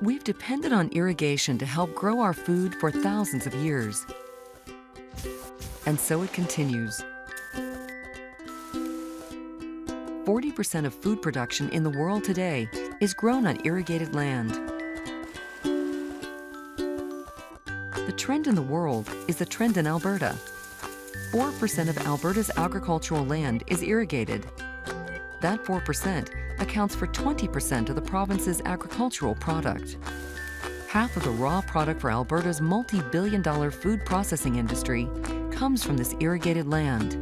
We've depended on irrigation to help grow our food for thousands of years. And so it continues. 40% of food production in the world today is grown on irrigated land. The trend in the world is the trend in Alberta. 4% of Alberta's agricultural land is irrigated. That 4% accounts for 20% of the province's agricultural product. Half of the raw product for Alberta's multi-billion-dollar food processing industry comes from this irrigated land.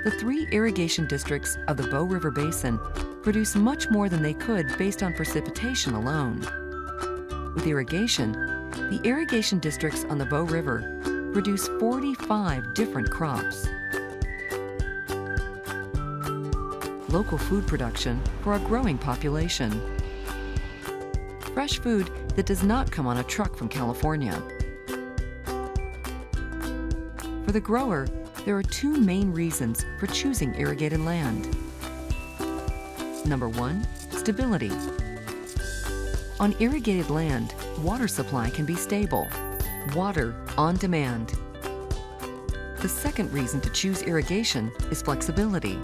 The 3 irrigation districts of the Bow River Basin produce much more than they could based on precipitation alone. With irrigation, the irrigation districts on the Bow River produce 45 different crops. Local food production for a growing population. Fresh food that does not come on a truck from California. For the grower, there are 2 main reasons for choosing irrigated land. Number 1, stability. On irrigated land, water supply can be stable. Water on demand. The second reason to choose irrigation is flexibility.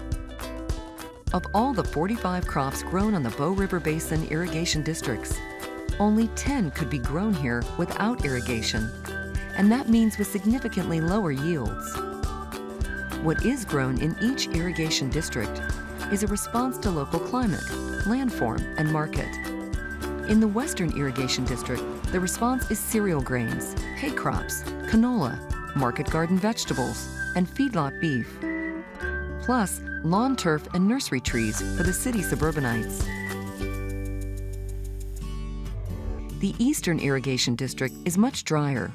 Of all the 45 crops grown on the Bow River Basin irrigation districts, only 10 could be grown here without irrigation, and that means with significantly lower yields. What is grown in each irrigation district is a response to local climate, landform, and market. In the Western Irrigation District, the response is cereal grains, hay crops, canola, market garden vegetables, and feedlot beef, plus lawn turf and nursery trees for the city suburbanites. The Eastern Irrigation District is much drier.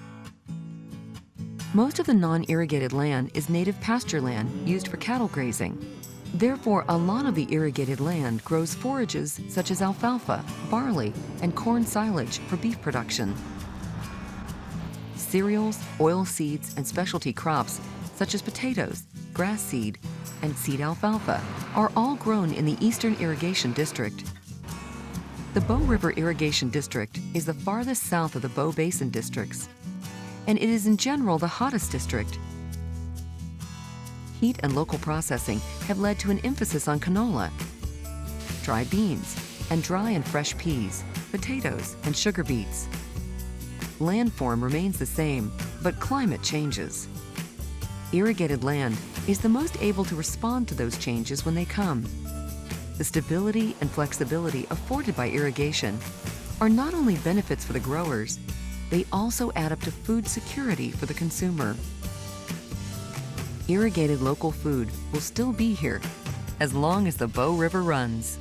Most of the non-irrigated land is native pasture land used for cattle grazing. Therefore, a lot of the irrigated land grows forages such as alfalfa, barley, and corn silage for beef production. Cereals, oil seeds, and specialty crops such as potatoes, grass seed, and seed alfalfa are all grown in the Eastern Irrigation District. The Bow River Irrigation District is the farthest south of the Bow Basin districts, and it is in general the hottest district. Heat and local processing have led to an emphasis on canola, dry beans, and dry and fresh peas, potatoes, and sugar beets. Landform remains the same, but climate changes. Irrigated land is the most able to respond to those changes when they come. The stability and flexibility afforded by irrigation are not only benefits for the growers, they also add up to food security for the consumer. Irrigated local food will still be here as long as the Bow River runs.